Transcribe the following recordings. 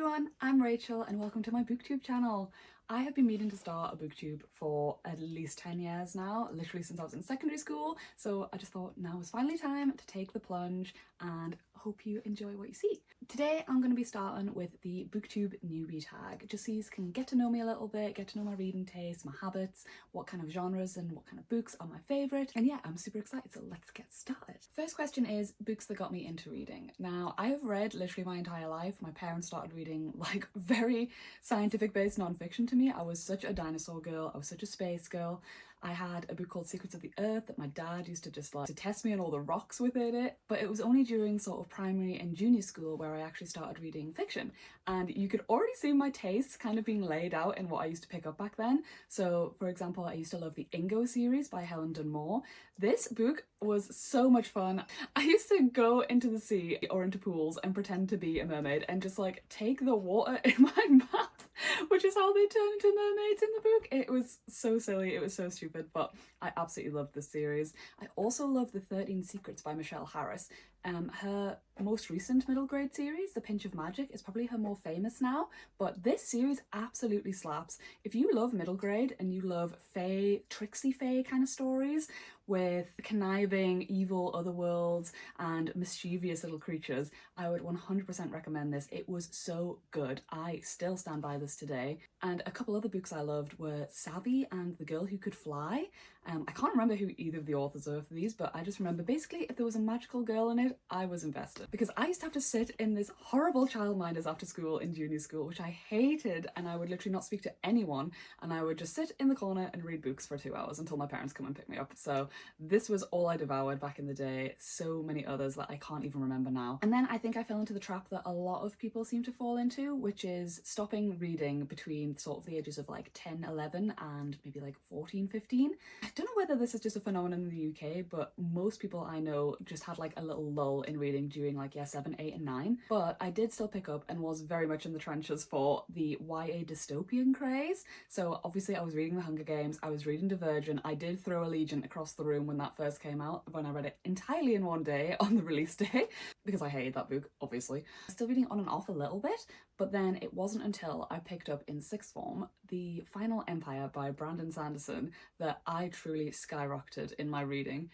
everyone, I'm Rachel and welcome to my booktube channel. I have been meaning to start a booktube for at least 10 years now, literally since I was in secondary school, so I just thought now is finally time to take the plunge and hope you enjoy what you see. Today I'm going to be starting with the booktube newbie tag, just so you can get to know me a little bit, get to know my reading taste, my habits, what kind of genres and what kind of books are my favourite, and yeah, I'm super excited, so let's get started. First question is books that got me into reading. Now, I have read literally my entire life. My parents started reading like very scientific based non-fiction to me. I was such a dinosaur girl, I was such a space girl. I had a book called Secrets of the Earth that my dad used to just like to test me on all the rocks within it, but it was only during sort of primary and junior school where I actually started reading fiction, and you could already see my tastes kind of being laid out in what I used to pick up back then. So for example, I used to love the Ingo series by Helen Dunmore. This book was so much fun. I used to go into the sea or into pools and pretend to be a mermaid and just like take the water in my mouth, which is how they turn into mermaids in the book. It was so silly, it was so stupid, but I absolutely loved this series. I also love The 13 Secrets by Michelle Harris. Her most recent middle grade series, The Pinch of Magic, is probably her more famous now, but this series absolutely slaps. If you love middle grade and you love fae, tricksy fae kind of stories with conniving, evil otherworlds and mischievous little creatures, I would 100% recommend this. It was so good. I still stand by this today. And a couple other books I loved were Savvy and The Girl Who Could Fly. I can't remember who either of the authors are for these, but I just remember basically if there was a magical girl in it, I was invested. Because I used to have to sit in this horrible childminders after school in junior school, which I hated, and I would literally not speak to anyone, and I would just sit in the corner and read books for 2 hours until my parents come and pick me up. So this was all I devoured back in the day. So many others that I can't even remember now. And then I think I fell into the trap that a lot of people seem to fall into, which is stopping reading between sort of the ages of like 10, 11 and maybe like 14, 15. I don't know whether this is just a phenomenon in the UK, but most people I know just had like a little lull in reading during like year 7, 8 and 9. But I did still pick up and was very much in the trenches for the YA dystopian craze. So obviously I was reading The Hunger Games, I was reading Divergent, I did throw Allegiant across the room when that first came out, when I read it entirely in one day on the release day, because I hated that book, obviously. Still reading on and off a little bit, but then it wasn't until I picked up in sixth form The Final Empire by Brandon Sanderson that I truly skyrocketed in my reading.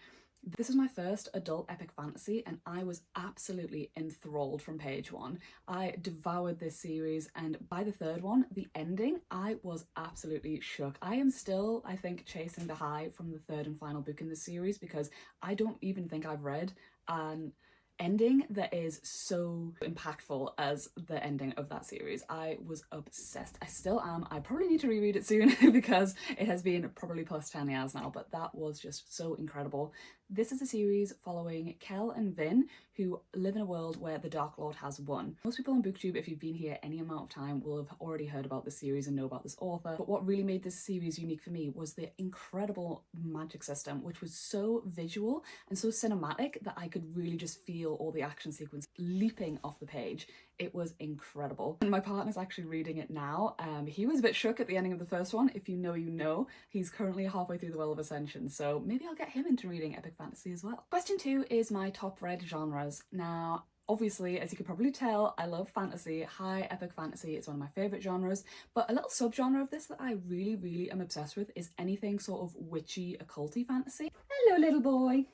This was my first adult epic fantasy and I was absolutely enthralled from page one. I devoured this series, and by the third one, the ending, I was absolutely shook. I am still, I think, chasing the high from the third and final book in the series, because I don't even think I've read an ending that is so impactful as the ending of that series. I was obsessed. I still am. I probably need to reread it soon because it has been probably plus 10 years now, but that was just so incredible. This is a series following Kel and Vin, who live in a world where the Dark Lord has won. Most people on booktube, if you've been here any amount of time, will have already heard about this series and know about this author, but what really made this series unique for me was the incredible magic system, which was so visual and so cinematic that I could really just feel all the action sequence leaping off the page. It was incredible. And my partner's actually reading it now. He was a bit shook at the ending of the first one. If you know, you know. He's currently halfway through the Well of Ascension, so maybe I'll get him into reading epic fantasy as well. Question 2 is my top read genres. Now, obviously, as you can probably tell, I love fantasy. High epic fantasy is one of my favourite genres, but a little subgenre of this that I really am obsessed with is anything sort of witchy, occulty fantasy. Hello, little boy.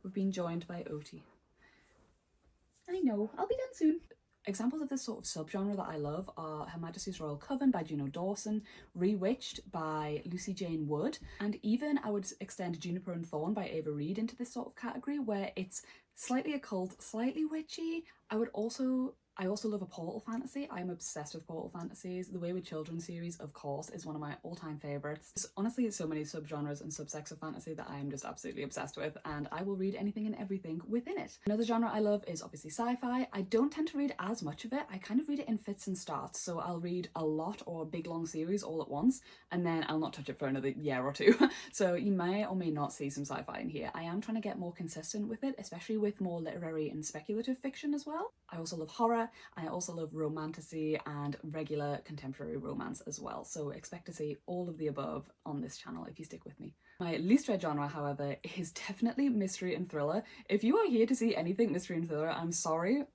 We've been joined by Oti. I know, I'll be done soon. Examples of this sort of subgenre that I love are Her Majesty's Royal Coven by Juno Dawson, Rewitched by Lucy Jane Wood, and even I would extend Juniper and Thorn by Ava Reid into this sort of category where it's slightly occult, slightly witchy. I also love a portal fantasy. I'm obsessed with portal fantasies. The Wayward Children series, of course, is one of my all-time favourites. There's honestly so many subgenres and subsects of fantasy that I am just absolutely obsessed with, and I will read anything and everything within it. Another genre I love is obviously sci-fi. I don't tend to read as much of it. I kind of read it in fits and starts, so I'll read a lot or a big long series all at once, and then I'll not touch it for another year or two. So you may or may not see some sci-fi in here. I am trying to get more consistent with it, especially with more literary and speculative fiction as well. I also love horror. I also love romantasy and regular contemporary romance as well, so expect to see all of the above on this channel if you stick with me. My least read genre, however, is definitely mystery and thriller. If you are here to see anything mystery and thriller, I'm sorry.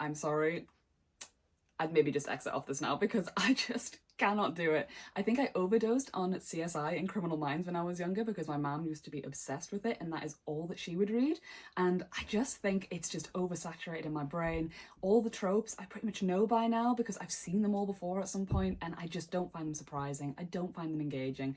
I'd maybe just exit off this now because I just cannot do it. I think I overdosed on CSI and Criminal Minds when I was younger because my mum used to be obsessed with it and that is all that she would read. And I just think it's just oversaturated in my brain. All the tropes I pretty much know by now because I've seen them all before at some point, and I just don't find them surprising. I don't find them engaging.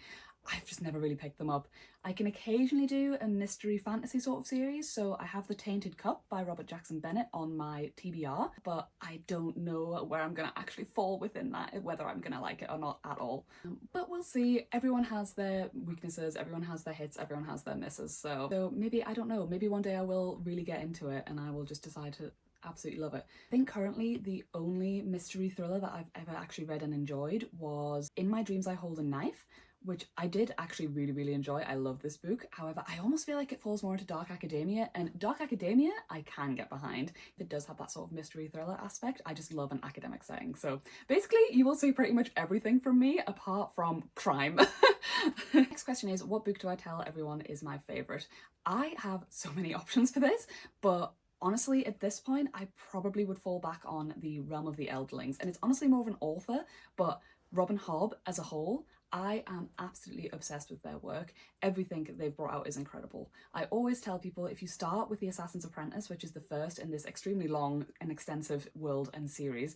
I've just never really picked them up. I can occasionally do a mystery fantasy sort of series, so I have The Tainted Cup by Robert Jackson Bennett on my TBR, but I don't know where I'm gonna actually fall within that, whether I'm gonna like it or not at all. But we'll see. Everyone has their weaknesses, everyone has their hits, everyone has their misses, so maybe, I don't know, maybe one day I will really get into it and I will just decide to absolutely love it. I think currently the only mystery thriller that I've ever actually read and enjoyed was In My Dreams I Hold a Knife, which I did actually really enjoy. I love this book. However, I almost feel like it falls more into dark academia, and dark academia I can get behind. It does have that sort of mystery thriller aspect. I just love an academic setting. So basically you will see pretty much everything from me apart from crime. Next question is, what book do I tell everyone is my favourite? I have so many options for this, but honestly, at this point, I probably would fall back on The Realm of the Elderlings. And it's honestly more of an author, but Robin Hobb as a whole, I am absolutely obsessed with their work. Everything they've brought out is incredible. I always tell people, if you start with The Assassin's Apprentice, which is the first in this extremely long and extensive world and series,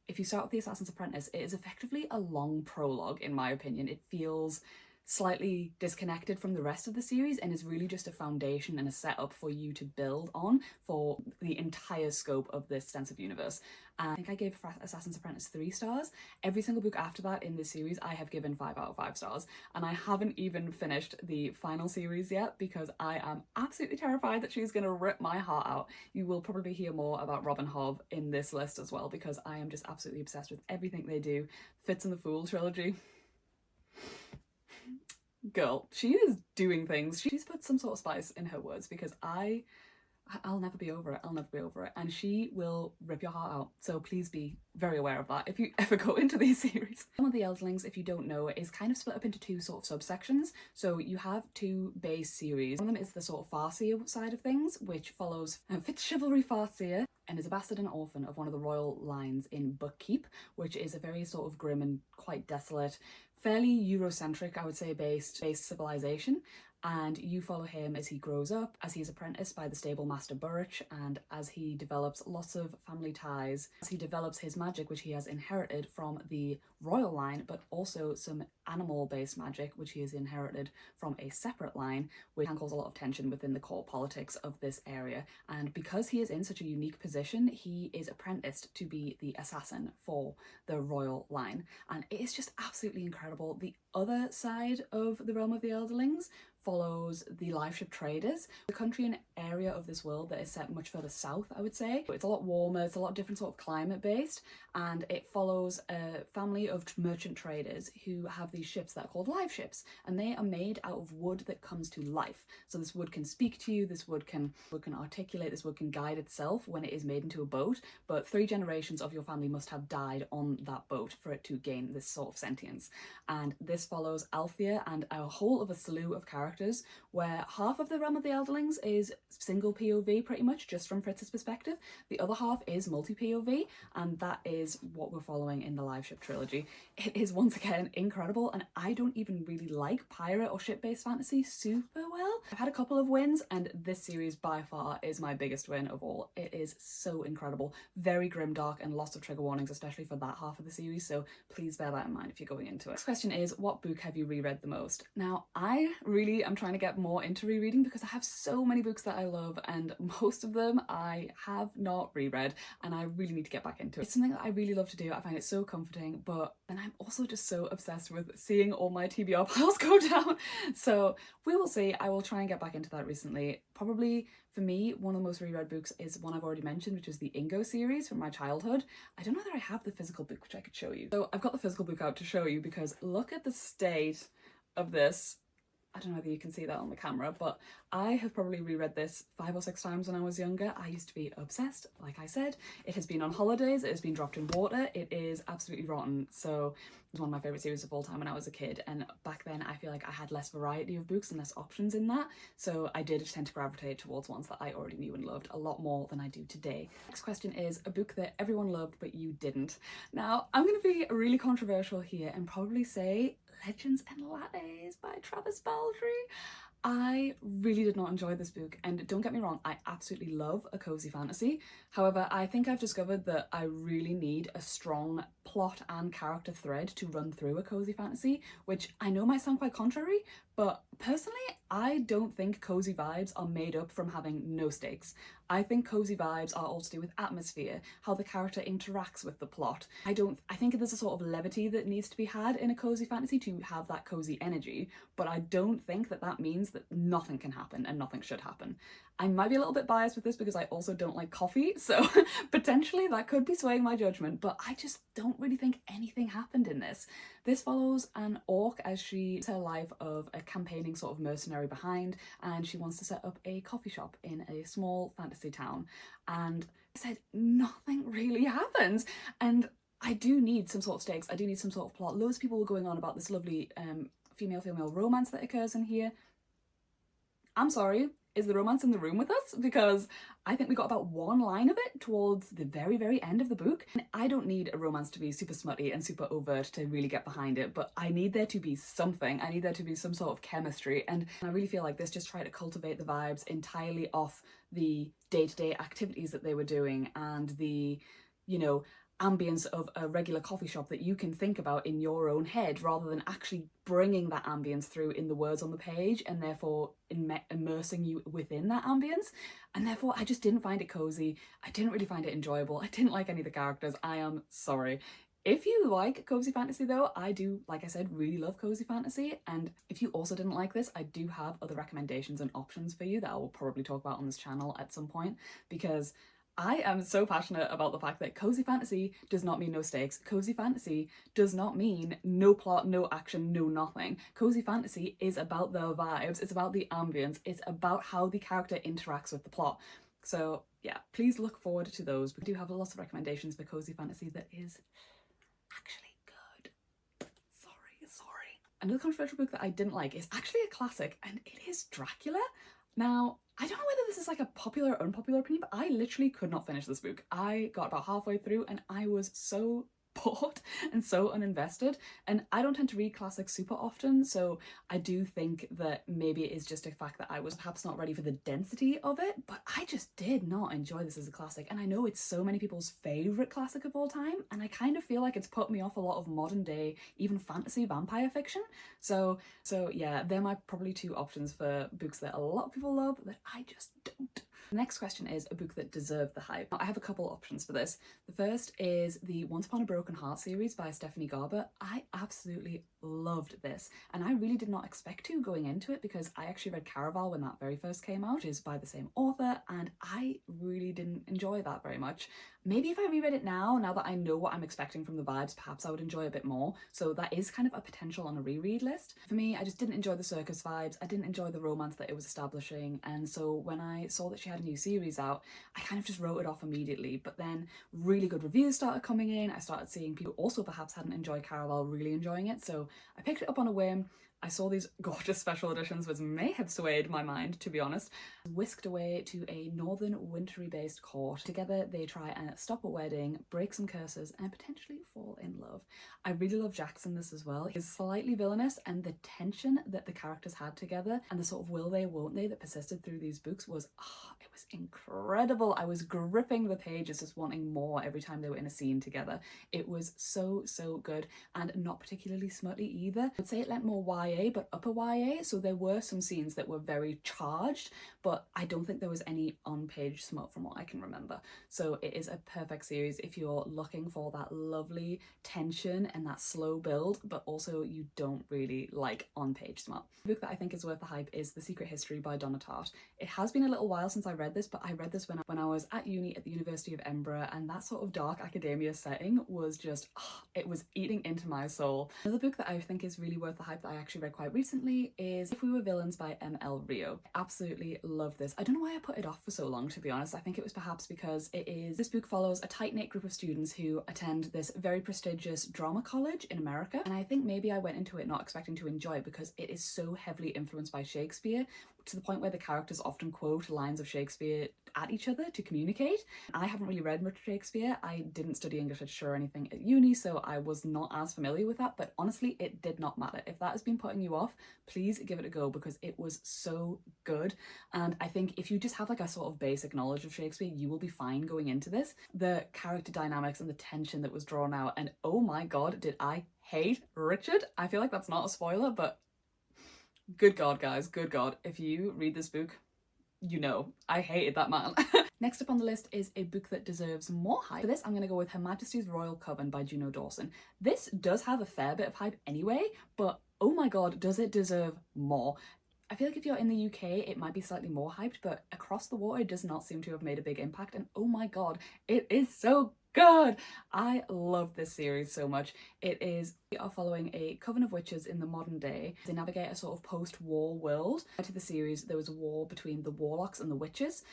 if you start with The Assassin's Apprentice, it is effectively a long prologue, in my opinion. It feels slightly disconnected from the rest of the series and is really just a foundation and a setup for you to build on for the entire scope of this extensive universe. And I think I gave Assassin's Apprentice 3 stars. Every single book after that in this series I have given 5 out of 5 stars, and I haven't even finished the final series yet because I am absolutely terrified that she's going to rip my heart out. You will probably hear more about Robin Hobb in this list as well because I am just absolutely obsessed with everything they do. Fitz and the Fool trilogy. Girl, she is doing things. She's put some sort of spice in her words because I'll never be over it. I'll never be over it. And she will rip your heart out. So please be very aware of that if you ever go into these series. Some of the Elderlings, if you don't know, is kind of split up into 2 sort of subsections. So you have 2 base series. One of them is the sort of Farseer side of things, which follows Fitz Chivalry Farseer and is a bastard and orphan of one of the royal lines in Bookkeep, which is a very sort of grim and quite desolate, fairly Eurocentric, I would say, based civilization. And you follow him as he grows up, as he's apprenticed by the stable master Burrich, and as he develops lots of family ties, as he develops his magic, which he has inherited from the royal line, but also some animal-based magic, which he has inherited from a separate line, which can cause a lot of tension within the court politics of this area. And because he is in such a unique position, he is apprenticed to be the assassin for the royal line. And it is just absolutely incredible. The other side of the Realm of the Elderlings follows the live ship traders, the country and area of this world that is set much further south, I would say. It's a lot warmer, it's a lot different sort of climate based, and it follows a family of merchant traders who have these ships that are called live ships, and they are made out of wood that comes to life. So this wood can speak to you, this wood can articulate, this wood can guide itself when it is made into a boat, but 3 generations of your family must have died on that boat for it to gain this sort of sentience. And this follows Althea and a whole of a slew of characters, where half of the Realm of the Elderlings is single POV pretty much, just from Fritz's perspective. The other half is multi-POV, and that is what we're following in the live ship trilogy. It is once again incredible, and I don't even really like pirate or ship-based fantasy super well. I've had a couple of wins, and this series by far is my biggest win of all. It is so incredible. Very grimdark and lots of trigger warnings, especially for that half of the series, so please bear that in mind if you're going into it. Next question is, what book have you reread the most? Now, I really am trying to get more into rereading because I have so many books that I love, and most of them I have not reread, and I really need to get back into it. It's something that I really love to do. I find it so comforting, but then I'm also just so obsessed with seeing all my TBR piles go down. So we will see. I will try and get back into that recently. Probably for me, one of the most reread books is one I've already mentioned, which is the Ingo series from my childhood. I don't know that I have the physical book, which I could show you. So I've got the physical book out to show you because look at the state of this. I don't know whether you can see that on the camera, but I have probably reread this 5 or 6 times when I was younger. I used to be obsessed, like I said. It has been on holidays, it has been dropped in water, it is absolutely rotten. So it was one of my favourite series of all time when I was a kid, and back then I feel like I had less variety of books and less options in that, so I did tend to gravitate towards ones that I already knew and loved a lot more than I do today. Next question is a book that everyone loved but you didn't. Now, I'm going to be really controversial here and probably say Legends and Lattes by Travis Baldree. I really did not enjoy this book, and don't get me wrong, I absolutely love a cozy fantasy. However, I think I've discovered that I really need a strong plot and character thread to run through a cozy fantasy, which I know might sound quite contrary, but personally, I don't think cozy vibes are made up from having no stakes. I think cozy vibes are all to do with atmosphere, how the character interacts with the plot. I think there's a sort of levity that needs to be had in a cozy fantasy to have that cozy energy, but I don't think that that means that nothing can happen and nothing should happen. I might be a little bit biased with this because I also don't like coffee, so potentially that could be swaying my judgment, but I just don't really think anything happened in this. This follows an orc as she lives her life of a campaigning sort of mercenary behind, and she wants to set up a coffee shop in a small fantasy town, and I said nothing really happens, and I do need some sort of stakes, I do need some sort of plot. Loads of people were going on about this lovely female-female romance that occurs in here. I'm sorry, is the romance in the room with us? Because I think we got about one line of it towards the very, very end of the book. And I don't need a romance to be super smutty and super overt to really get behind it, but I need there to be something. I need there to be some sort of chemistry. And I really feel like this just tried to cultivate the vibes entirely off the day-to-day activities that they were doing and the, you know, ambience of a regular coffee shop that you can think about in your own head, rather than actually bringing that ambience through in the words on the page and therefore immersing you within that ambience. And therefore I just didn't find it cozy. I didn't really find it enjoyable. I didn't like any of the characters. I am sorry. If you like cozy fantasy though, I do, like I said, really love cozy fantasy, and if you also didn't like this, I do have other recommendations and options for you that I will probably talk about on this channel at some point, because I am so passionate about the fact that cozy fantasy does not mean no stakes. Cozy fantasy does not mean no plot, no action, no nothing. Cozy fantasy is about the vibes, it's about the ambience, it's about how the character interacts with the plot. So yeah, please look forward to those. We do have lots of recommendations for cozy fantasy that is actually good. Sorry. Another controversial book that I didn't like is actually a classic, and it is Dracula. Now, I don't know whether this is like a popular or unpopular opinion, but I literally could not finish this book. I got about halfway through and I was so bored and so uninvested, and I don't tend to read classics super often, so I do think that maybe it is just a fact that I was perhaps not ready for the density of it, but I just did not enjoy this as a classic, and I know it's so many people's favourite classic of all time, and I kind of feel like it's put me off a lot of modern day, even fantasy vampire fiction. So yeah, they're my probably 2 options for books that a lot of people love that I just don't. The next question is a book that deserved the hype. Now, I have a couple options for this. The first is the Once Upon a Broken Heart series by Stephanie Garber. I absolutely loved this, and I really did not expect to going into it, because I actually read Caraval when that very first came out, which is by the same author, and I really didn't enjoy that very much. Maybe if I reread it now that I know what I'm expecting from the vibes, perhaps I would enjoy a bit more. So that is kind of a potential on a reread list. For me, I just didn't enjoy the circus vibes. I didn't enjoy the romance that it was establishing. And so when I saw that she had a new series out, I kind of just wrote it off immediately. But then really good reviews started coming in. I started seeing people who also perhaps hadn't enjoyed Caraval really enjoying it. So I picked it up on a whim. I saw these gorgeous special editions, which may have swayed my mind, to be honest. Whisked away to a northern wintry based court. Together they try and stop a wedding, break some curses, and potentially fall in love. I really love Jackson this as well. He's slightly villainous, and the tension that the characters had together and the sort of will they won't they that persisted through these books was, it was incredible. I was gripping the pages just wanting more every time they were in a scene together. It was so good, and not particularly smutty either. I would say it lent more YA, but upper YA, so there were some scenes that were very charged, but I don't think there was any on-page smut from what I can remember. So it is a perfect series if you're looking for that lovely tension and that slow build, but also you don't really like on-page smut. The book that I think is worth the hype is The Secret History by Donna Tartt. It has been a little while since I read this, but I read this when I was at uni at the University of Edinburgh, and that sort of dark academia setting was just, it was eating into my soul. Another book that I think is really worth the hype that I actually actually read quite recently is If We Were Villains by M.L. Rio. I absolutely love this. I don't know why I put it off for so long, to be honest. I think it was perhaps because this book follows a tight-knit group of students who attend this very prestigious drama college in America. And I think maybe I went into it not expecting to enjoy it because it is so heavily influenced by Shakespeare, to the point where the characters often quote lines of Shakespeare at each other to communicate. I haven't really read much Shakespeare. I didn't study English literature or anything at uni, so I was not as familiar with that, but honestly, it did not matter. If that has been putting you off, please give it a go because it was so good. And I think if you just have like a sort of basic knowledge of Shakespeare, you will be fine going into this. The character dynamics and the tension that was drawn out, and oh my god, did I hate Richard. I feel like that's not a spoiler, but good god, guys, good god. If you read this book, you know, I hated that man. Next up on the list is a book that deserves more hype. For this, I'm going to go with Her Majesty's Royal Coven by Juno Dawson. This does have a fair bit of hype anyway, but oh my god, does it deserve more. I feel like if you're in the UK, it might be slightly more hyped, but across the water, it does not seem to have made a big impact, and oh my god, it is so good! I love this series so much. We are following a coven of witches in the modern day. They navigate a sort of post-war world. To the series, there was a war between the warlocks and the witches,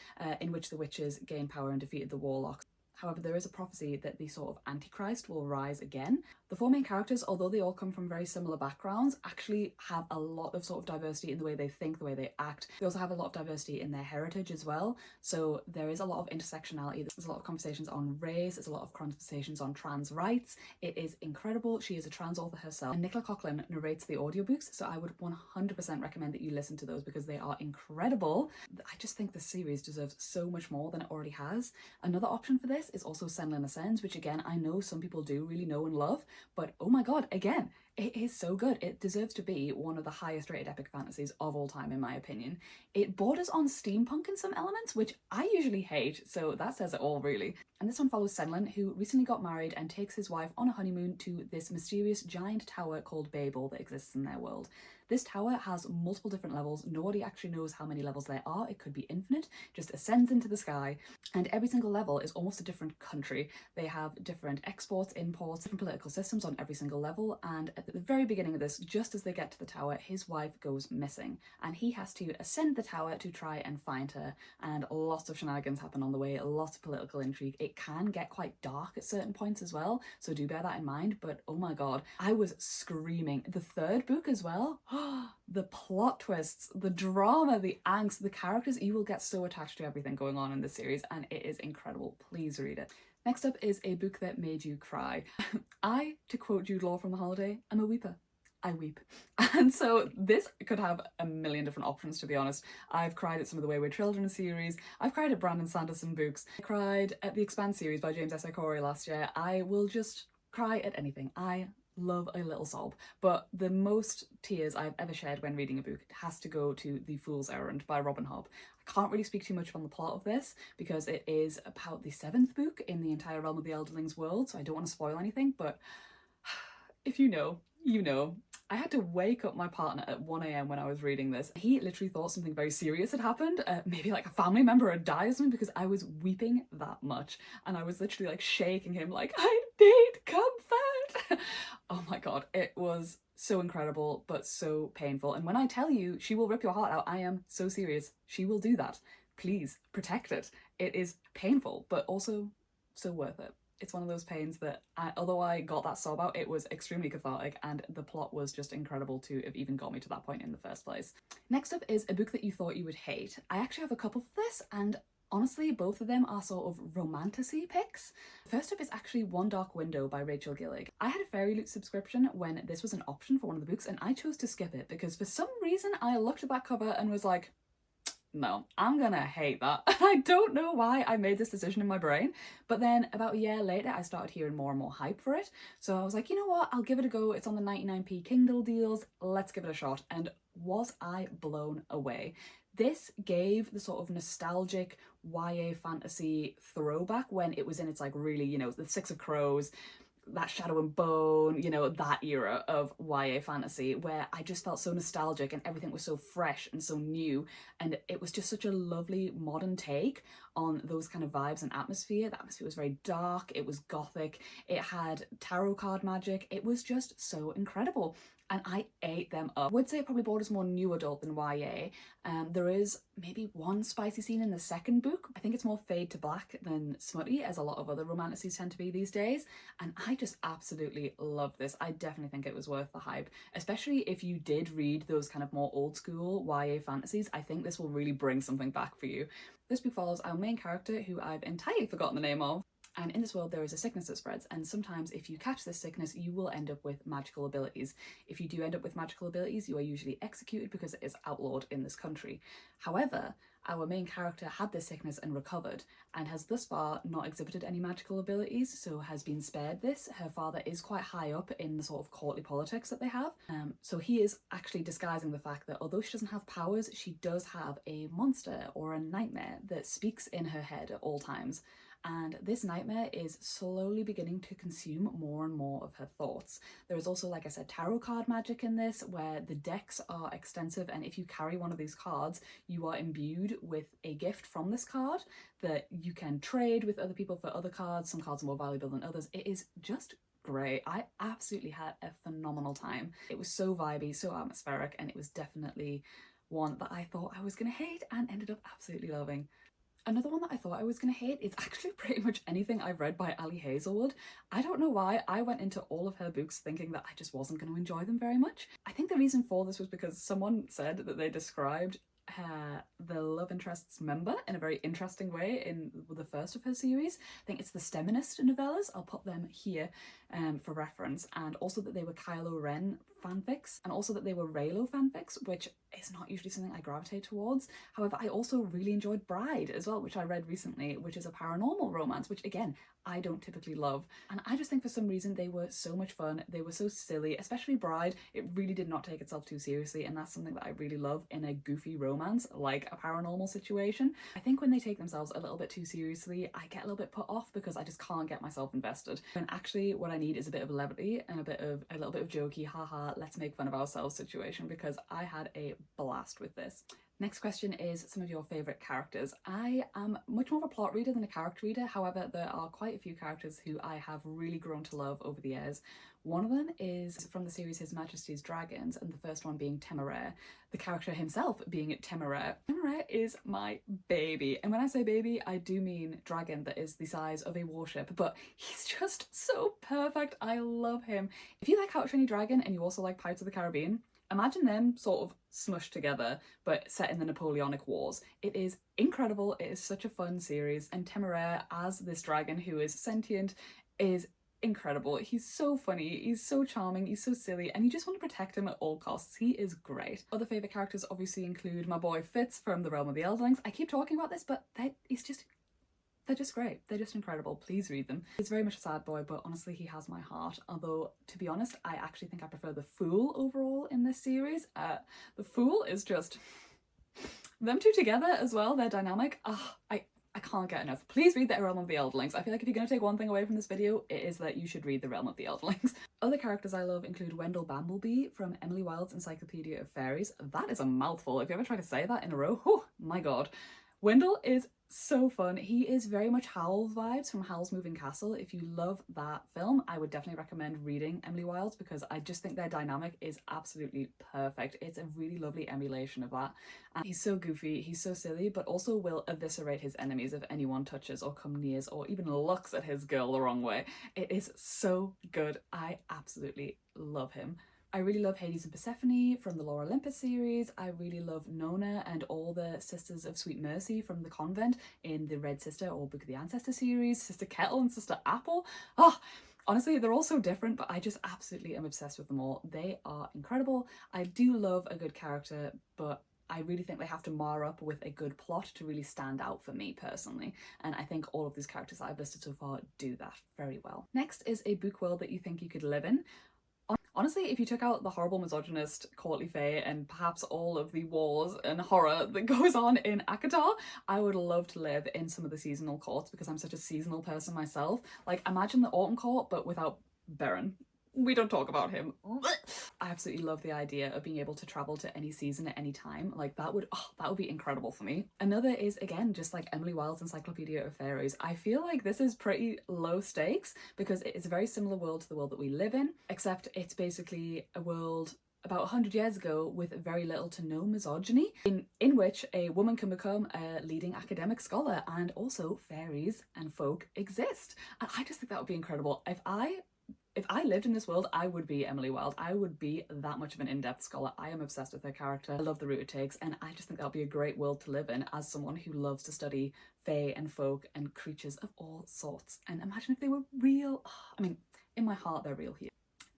in which the witches gained power and defeated the warlocks. However, there is a prophecy that the sort of Antichrist will rise again. The four main characters, although they all come from very similar backgrounds, actually have a lot of sort of diversity in the way they think, the way they act. They also have a lot of diversity in their heritage as well. So there is a lot of intersectionality. There's a lot of conversations on race. There's a lot of conversations on trans rights. It is incredible. She is a trans author herself. And Nicola Coughlan narrates the audiobooks, so I would 100% recommend that you listen to those because they are incredible. I just think the series deserves so much more than it already has. Another option for this is also Senlin Ascends, which again, I know some people do really know and love, but oh my god, again, it is so good. It deserves to be one of the highest rated epic fantasies of all time, in my opinion. It borders on steampunk in some elements, which I usually hate, so that says it all, really. And this one follows Senlin, who recently got married and takes his wife on a honeymoon to this mysterious giant tower called Babel that exists in their world. This tower has multiple different levels. Nobody actually knows how many levels there are. It could be infinite, just ascends into the sky. And every single level is almost a different country. They have different exports, imports, different political systems on every single level. And at the very beginning of this, just as they get to the tower, his wife goes missing. And he has to ascend the tower to try and find her. And lots of shenanigans happen on the way, lots of political intrigue. It can get quite dark at certain points as well, so do bear that in mind. But oh my god, I was screaming. The third book as well. The plot twists, the drama, the angst, the characters, you will get so attached to everything going on in this series, and it is incredible. Please read it. Next up is a book that made you cry. I, to quote Jude Law from The Holiday, am a weeper. I weep. And so this could have a million different options, to be honest. I've cried at some of the Wayward Children series. I've cried at Brandon Sanderson books. I cried at the Expanse series by James S. Corey last year. I will just cry at anything. I love a little sob, but the most tears I've ever shed when reading a book has to go to The Fool's Errand by Robin Hobb. I can't really speak too much on the plot of this because it is about the 7th book in the entire Realm of the Elderlings world, so I don't want to spoil anything, but if you know, you know. I had to wake up my partner at 1 AM when I was reading this. He literally thought something very serious had happened, maybe like a family member had died or something, because I was weeping that much. And I was literally like shaking him like, I need comfort. Oh my god, it was so incredible, but so painful. And when I tell you she will rip your heart out, I am so serious. She will do that. Please protect it. It is painful, but also so worth it. It's one of those pains that, although I got that sob out, it was extremely cathartic, and the plot was just incredible to have even got me to that point in the first place. Next up is a book that you thought you would hate. I actually have a couple for this, and honestly, both of them are sort of romantasy picks. First up is actually One Dark Window by Rachel Gillig. I had a Fairy Loot subscription when this was an option for one of the books, and I chose to skip it because for some reason I looked at that cover and was like, no, I'm gonna hate that. I don't know why I made this decision in my brain, but then about a year later I started hearing more and more hype for it, so I was like, you know what, I'll give it a go. It's on the 99p Kindle deals, let's give it a shot. And was I blown away. This gave the sort of nostalgic YA fantasy throwback when it was in its like really, you know, the Six of Crows, that Shadow and Bone, you know, that era of YA fantasy where I just felt so nostalgic and everything was so fresh and so new, and it was just such a lovely modern take on those kind of vibes and atmosphere. The atmosphere was very dark, it was gothic, it had tarot card magic, it was just so incredible. And I ate them up. I would say it probably borders more new adult than YA. There is maybe one spicy scene in the second book. I think it's more fade to black than smutty, as a lot of other romanticies tend to be these days. And I just absolutely love this. I definitely think it was worth the hype, especially if you did read those kind of more old school YA fantasies. I think this will really bring something back for you. This book follows our main character, who I've entirely forgotten the name of. And in this world there is a sickness that spreads, and sometimes if you catch this sickness you will end up with magical abilities. If you do end up with magical abilities, you are usually executed because it is outlawed in this country. However, our main character had this sickness and recovered, and has thus far not exhibited any magical abilities, so has been spared this. Her father is quite high up in the sort of courtly politics that they have, so he is actually disguising the fact that although she doesn't have powers, she does have a monster or a nightmare that speaks in her head at all times. And this nightmare is slowly beginning to consume more and more of her thoughts. There is also, like I said, tarot card magic in this, where the decks are extensive, and if you carry one of these cards, you are imbued with a gift from this card that you can trade with other people for other cards. Some cards are more valuable than others. It is just great. I absolutely had a phenomenal time. It was so vibey, so atmospheric, and it was definitely one that I thought I was gonna hate and ended up absolutely loving. Another one that I thought I was going to hate is actually pretty much anything I've read by Ali Hazelwood. I don't know why I went into all of her books thinking that I just wasn't going to enjoy them very much. I think the reason for this was because someone said that they described the love interest's member in a very interesting way in the first of her series. I think it's the Steminist novellas. I'll put them here for reference. And also that they were Kylo Ren fanfics, and also that they were Reylo fanfics, which is not usually something I gravitate towards. However, I also really enjoyed Bride as well, which I read recently, which is a paranormal romance, which again, I don't typically love. And I just think for some reason they were so much fun. They were so silly, especially Bride. It really did not take itself too seriously, and that's something that I really love in a goofy romance, like a paranormal situation. I think when they take themselves a little bit too seriously, I get a little bit put off because I just can't get myself invested. And actually what I need is a bit of levity and a little bit of jokey, haha, let's make fun of ourselves situation, because I had a blast with this. Next question is some of your favourite characters. I am much more of a plot reader than a character reader. However, there are quite a few characters who I have really grown to love over the years. One of them is from the series His Majesty's Dragons, and the first one being Temeraire, the character himself being Temeraire. Temeraire is my baby, and when I say baby, I do mean dragon that is the size of a warship, but he's just so perfect. I love him. If you like How to Train Your Dragon and you also like Pirates of the Caribbean, imagine them sort of smushed together, but set in the Napoleonic Wars. It is incredible. It is such a fun series, and Temeraire as this dragon who is sentient is incredible. He's so funny, he's so charming, he's so silly, and you just want to protect him at all costs. He is great. Other favourite characters obviously include my boy Fitz from The Realm of the Elderlings. I keep talking about this, but they're just great. They're just incredible. Please read them. He's very much a sad boy, but honestly he has my heart. Although, to be honest, I actually think I prefer the Fool overall in this series. The Fool is just... them two together as well, their dynamic. I can't get enough. Please read The Realm of the Elderlings. I feel like if you're going to take one thing away from this video, it is that you should read The Realm of the Elderlings. Other characters I love include Wendell Bamblebee from Emily Wilde's Encyclopedia of Fairies. That is a mouthful. If you ever try to say that in a row, oh my god. Wendell is so fun. He is very much Howl vibes from Howl's Moving Castle. If you love that film, I would definitely recommend reading Emily Wilde's, because I just think their dynamic is absolutely perfect. It's a really lovely emulation of that. And he's so goofy, he's so silly, but also will eviscerate his enemies if anyone touches or comes near or even looks at his girl the wrong way. It is so good. I absolutely love him. I really love Hades and Persephone from the Lore Olympus series. I really love Nona and all the Sisters of Sweet Mercy from the convent in the Red Sister or Book of the Ancestor series. Sister Kettle and Sister Apple. Oh, honestly, they're all so different, but I just absolutely am obsessed with them all. They are incredible. I do love a good character, but I really think they have to mar up with a good plot to really stand out for me personally. And I think all of these characters I've listed so far do that very well. Next is a book world that you think you could live in. Honestly, if you took out the horrible misogynist courtly fae and perhaps all of the wars and horror that goes on in ACOTAR, I would love to live in some of the seasonal courts because I'm such a seasonal person myself. Like, imagine the autumn court but without Beren. we don't talk about him. I absolutely love the idea of being able to travel to any season at any time. Like that would be incredible for me. Another is, again, just like Emily Wilde's Encyclopedia of Fairies. I feel like this is pretty low stakes because it is a very similar world to the world that we live in, except it's basically a world about 100 years ago with very little to no misogyny, in which a woman can become a leading academic scholar, and also fairies and folk exist. And I just think that would be incredible. If I lived in this world, I would be Emily Wilde. I would be that much of an in-depth scholar. I am obsessed with her character. I love the route it takes, and I just think that would be a great world to live in as someone who loves to study fae and folk and creatures of all sorts. And imagine if they were real. I mean, in my heart, they're real here.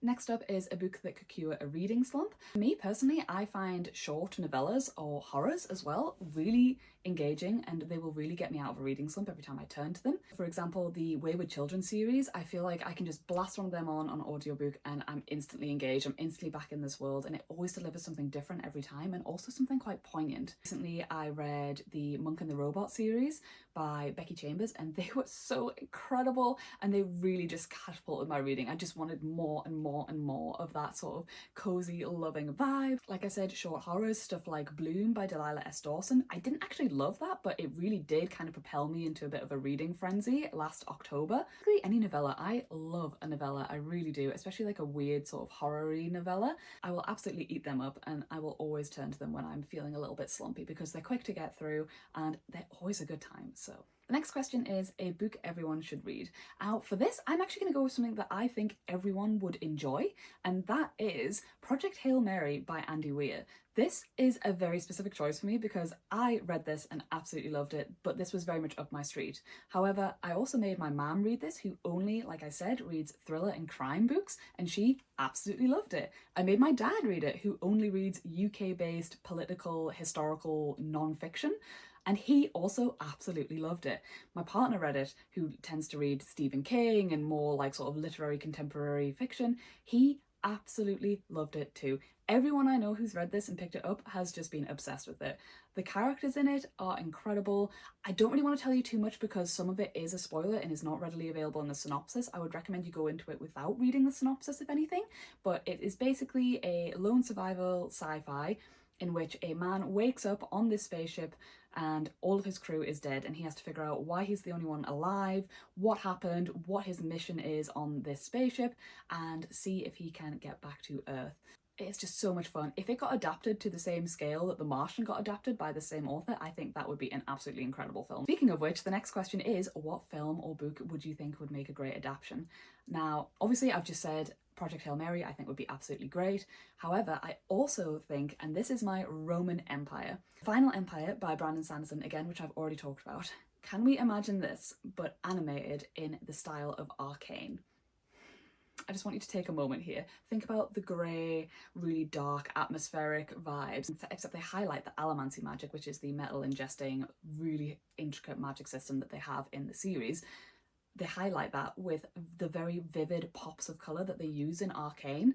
Next up is a book that could cure a reading slump. Me personally, I find short novellas or horrors as well really engaging, and they will really get me out of a reading slump every time I turn to them. For example, the Wayward Children series, I feel like I can just blast one of them on audiobook and I'm instantly engaged, I'm instantly back in this world, and it always delivers something different every time, and also something quite poignant. Recently I read the Monk and the Robot series by Becky Chambers, and they were so incredible, and they really just catapulted my reading. I just wanted more and more and more of that sort of cozy, loving vibe. Like I said, short horrors, stuff like Bloom by Delilah S. Dawson. I didn't actually love that, but it really did kind of propel me into a bit of a reading frenzy last October. Really, any novella. I love a novella, I really do, especially like a weird sort of horror-y novella. I will absolutely eat them up, and I will always turn to them when I'm feeling a little bit slumpy because they're quick to get through and they're always a good time. So the next question is a book everyone should read. Now for this, I'm actually going to go with something that I think everyone would enjoy, and that is Project Hail Mary by Andy Weir. This is a very specific choice for me because I read this and absolutely loved it, but this was very much up my street. However, I also made my mum read this, who only, like I said, reads thriller and crime books, and she absolutely loved it. I made my dad read it, who only reads UK-based political, historical non-fiction, and he also absolutely loved it. My partner read it, who tends to read Stephen King and more like sort of literary contemporary fiction. He absolutely loved it too. Everyone I know who's read this and picked it up has just been obsessed with it. The characters in it are incredible. I don't really want to tell you too much because some of it is a spoiler and is not readily available in the synopsis. I would recommend you go into it without reading the synopsis, if anything, but it is basically a lone survival sci-fi in which a man wakes up on this spaceship and all of his crew is dead, and he has to figure out why he's the only one alive, what happened, what his mission is on this spaceship, and see if he can get back to Earth. It's just so much fun. If it got adapted to the same scale that The Martian got adapted by the same author, I think that would be an absolutely incredible film. Speaking of which, the next question is, what film or book would you think would make a great adaptation? Now, obviously I've just said Project Hail Mary I think would be absolutely great. However, I also think, and this is my Roman Empire, Final Empire by Brandon Sanderson, again, which I've already talked about. Can we imagine this, but animated in the style of Arcane? I just want you to take a moment here. Think about the grey, really dark, atmospheric vibes, except they highlight the allomancy magic, which is the metal ingesting, really intricate magic system that they have in the series. They highlight that with the very vivid pops of colour that they use in Arcane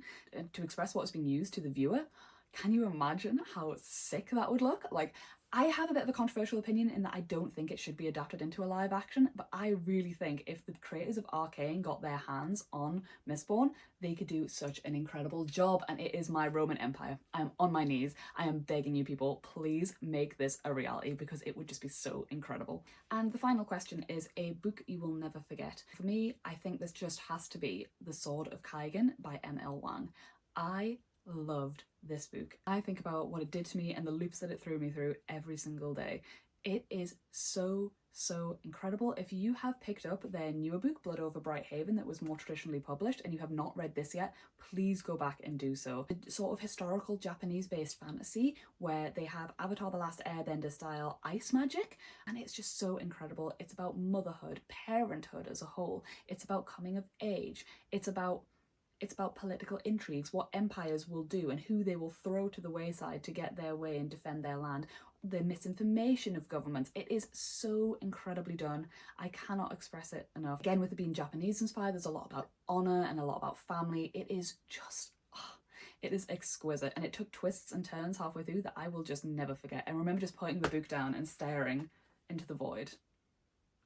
to express what's being used to the viewer. Can you imagine how sick that would look? Like, I have a bit of a controversial opinion in that I don't think it should be adapted into a live action, but I really think if the creators of Arcane got their hands on Mistborn, they could do such an incredible job, and it is my Roman Empire. I am on my knees. I am begging you people, please make this a reality because it would just be so incredible. And the final question is a book you will never forget. For me, I think this just has to be The Sword of Kaigan by M.L. Wang. I loved this book. I think about what it did to me and the loops that it threw me through every single day. It is so incredible. If you have picked up their newer book, Blood Over Bright Haven, that was more traditionally published, and you have not read this yet, please go back and do so. A sort of historical Japanese-based fantasy where they have Avatar The Last Airbender style ice magic, and it's just so incredible. It's about motherhood, parenthood as a whole. It's about coming of age. It's about political intrigues, what empires will do and who they will throw to the wayside to get their way and defend their land, the misinformation of governments. It is so incredibly done. I cannot express it enough. Again, with it being Japanese inspired, there's a lot about honour and a lot about family. It is just, it is exquisite, and it took twists and turns halfway through that I will just never forget. And remember just putting the book down and staring into the void.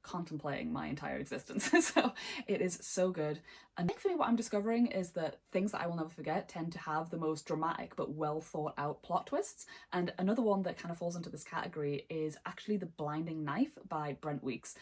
contemplating my entire existence. So it is so good. And I think for me, what I'm discovering is that things that I will never forget tend to have the most dramatic but well thought out plot twists. And another one that kind of falls into this category is actually The Blinding Knife by Brent Weeks.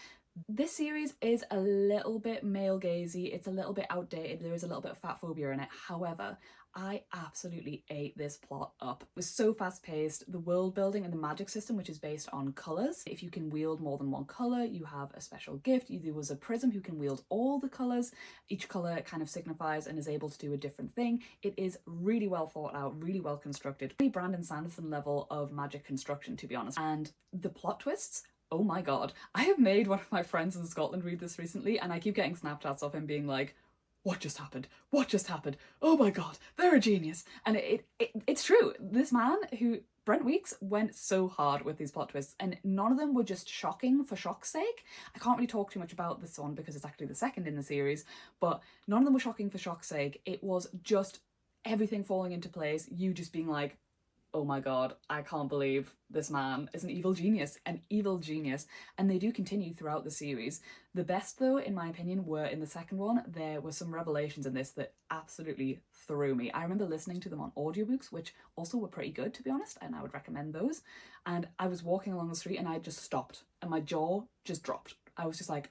This series is a little bit male gazy, it's a little bit outdated, there is a little bit of fat phobia in it. However, I absolutely ate this plot up. It was so fast paced. The world building and the magic system, which is based on colours. If you can wield more than one colour, you have a special gift. There was a prism who can wield all the colours. Each colour kind of signifies and is able to do a different thing. It is really well thought out, really well constructed. Really Brandon Sanderson level of magic construction, to be honest. And the plot twists, oh my god. I have made one of my friends in Scotland read this recently, and I keep getting Snapchats of him being like, what just happened? What just happened? Oh my god, they're a genius. And it's true. This man Brent Weeks went so hard with these plot twists, and none of them were just shocking for shock's sake. I can't really talk too much about this one because it's actually the second in the series, but none of them were shocking for shock's sake. It was just everything falling into place, you just being like, oh my god, I can't believe this man is an evil genius, and they do continue throughout the series. The best, though, in my opinion, were in the second one. There were some revelations in this that absolutely threw me. I remember listening to them on audiobooks, which also were pretty good, to be honest, and I would recommend those. And I was walking along the street and I just stopped, and my jaw just dropped. I was just like,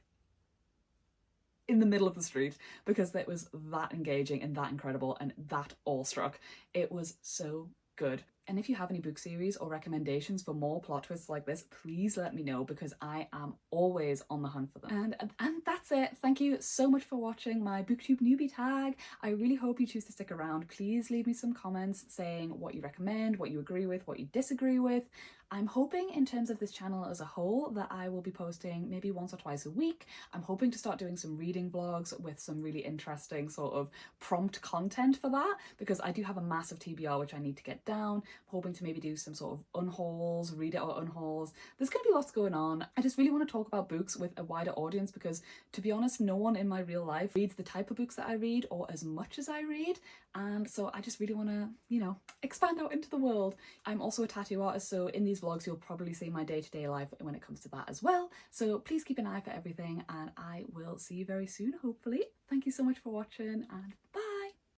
in the middle of the street, because it was that engaging and that incredible and that awestruck. It was so good. And if you have any book series or recommendations for more plot twists like this, please let me know, because I am always on the hunt for them. And that's it. Thank you so much for watching my booktube newbie tag. I really hope you choose to stick around. Please leave me some comments saying what you recommend, what you agree with, what you disagree with. I'm hoping in terms of this channel as a whole that I will be posting maybe once or twice a week. I'm hoping to start doing some reading vlogs with some really interesting sort of prompt content for that, because I do have a massive TBR which I need to get down. I'm hoping to maybe do some sort of unhauls, read it or unhauls. There's going to be lots going on. I just really want to talk about books with a wider audience, because to be honest, no one in my real life reads the type of books that I read or as much as I read. And so I just really want to, you know, expand out into the world. I'm also a tattoo artist, so in these vlogs you'll probably see my day-to-day life when it comes to that as well. So please keep an eye for everything, and I will see you very soon, hopefully. Thank you so much for watching, and bye!